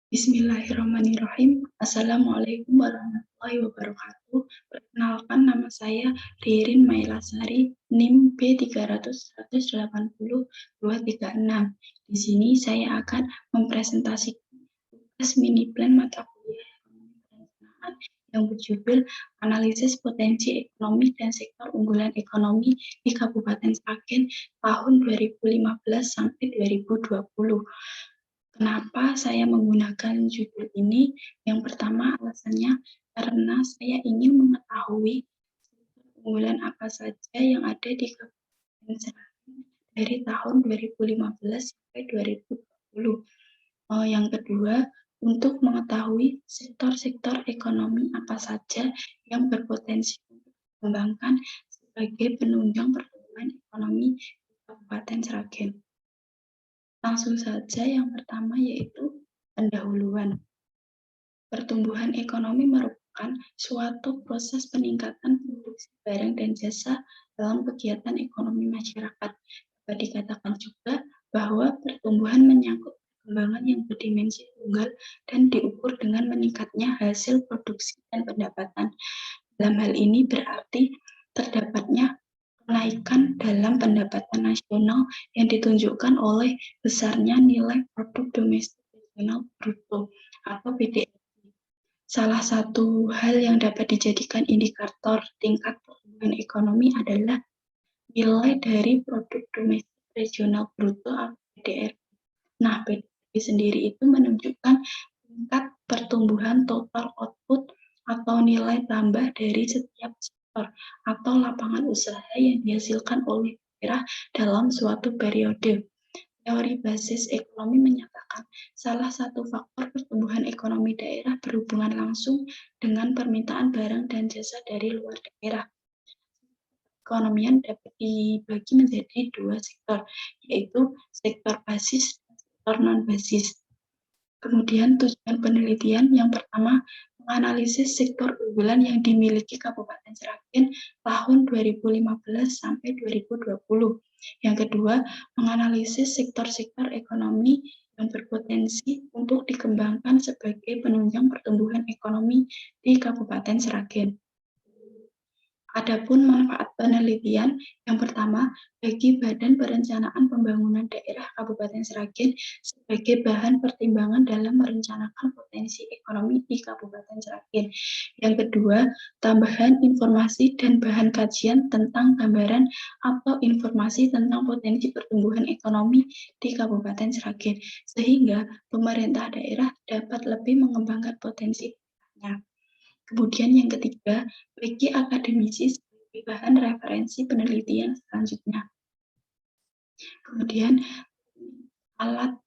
Bismillahirrahmanirrahim. Assalamualaikum warahmatullahi wabarakatuh. Perkenalkan, nama saya Ririn Mailasari, NIM B300180236. Di sini saya akan mempresentasikan tugas mini plan mata kuliah ekonomi perencanaan yang berjudul Analisis Potensi Ekonomi dan Sektor Unggulan Ekonomi di Kabupaten Sragen tahun 2015 sampai 2020. Kenapa saya menggunakan judul ini? Yang pertama alasannya karena saya ingin mengetahui unggulan apa saja yang ada di Kabupaten Sragen dari tahun 2015 sampai 2020. Yang kedua, untuk mengetahui sektor-sektor ekonomi apa saja yang berpotensi untuk dikembangkan sebagai penunjang pertumbuhan ekonomi di Kabupaten Sragen. Langsung saja yang pertama yaitu pendahuluan. Pertumbuhan ekonomi merupakan suatu proses peningkatan produksi barang dan jasa dalam kegiatan ekonomi masyarakat. Dapat dikatakan juga bahwa pertumbuhan menyangkut perkembangan yang berdimensi tunggal dan diukur dengan meningkatnya hasil produksi dan pendapatan. Dalam hal ini berarti terdapatnya kenaikan dalam pendapatan nasional yang ditunjukkan oleh besarnya nilai produk domestik nasional bruto atau PDB. Salah satu hal yang dapat dijadikan indikator tingkat pertumbuhan ekonomi adalah nilai dari produk domestik regional bruto atau PDR. Nah, PDB sendiri itu menunjukkan tingkat pertumbuhan total output atau nilai tambah dari setiap atau lapangan usaha yang dihasilkan oleh daerah dalam suatu periode. Teori basis ekonomi menyatakan salah satu faktor pertumbuhan ekonomi daerah berhubungan langsung dengan permintaan barang dan jasa dari luar daerah. Perekonomian dapat dibagi menjadi dua sektor, yaitu sektor basis dan sektor non-basis. Kemudian tujuan penelitian yang pertama, menganalisis sektor unggulan yang dimiliki Kabupaten Sragen tahun 2015 sampai 2020. Yang kedua, menganalisis sektor-sektor ekonomi yang berpotensi untuk dikembangkan sebagai penunjang pertumbuhan ekonomi di Kabupaten Sragen. Adapun manfaat penelitian, yang pertama, bagi Badan Perencanaan Pembangunan Daerah Kabupaten Sragen sebagai bahan pertimbangan dalam merencanakan potensi ekonomi di Kabupaten Sragen. Yang kedua, tambahan informasi dan bahan kajian tentang gambaran atau informasi tentang potensi pertumbuhan ekonomi di Kabupaten Sragen, sehingga pemerintah daerah dapat lebih mengembangkan potensi-nya. Kemudian yang ketiga, bagi akademisi sebagai bahan referensi penelitian selanjutnya. Kemudian alat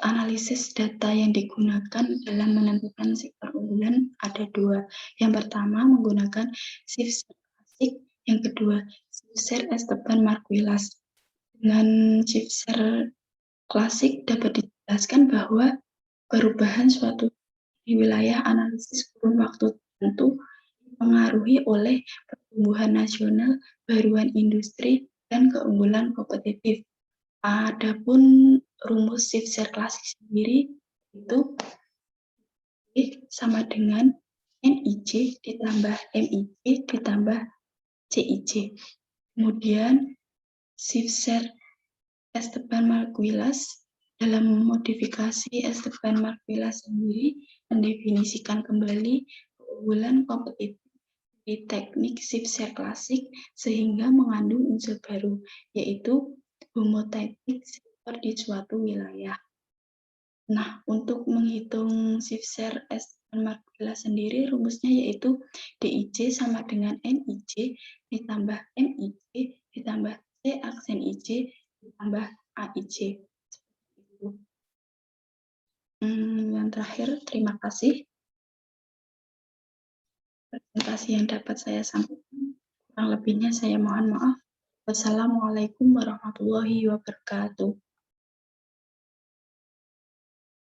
analisis data yang digunakan dalam menentukan sektor unggulan ada dua. Yang pertama menggunakan Shifter klasik, yang kedua Shifter Esteban-Marguilas. Dengan Shifter klasik dapat dijelaskan bahwa perubahan suatu di wilayah analisis kurun waktu tertentu dipengaruhi oleh pertumbuhan nasional, baruan industri, dan keunggulan kompetitif. Adapun rumus Shifter klasik sendiri itu sama dengan NIJ ditambah MIJ ditambah CIJ. Kemudian Shifter Esteban-Marguilas dalam modifikasi Esteban-Marguilas sendiri mendefinisikan kembali keunggulan kompetitif di teknik Shifter klasik sehingga mengandung unsur baru, yaitu homotetik sektor di suatu wilayah. Nah, untuk menghitung Shifter Esteban-Marguilas sendiri rumusnya yaitu DIJ sama dengan NIJ ditambah MIJ ditambah C aksen IJ ditambah AIJ. Yang terakhir, terima kasih. Presentasi yang dapat saya sampaikan. Kurang lebihnya saya mohon maaf. Wassalamualaikum warahmatullahi wabarakatuh.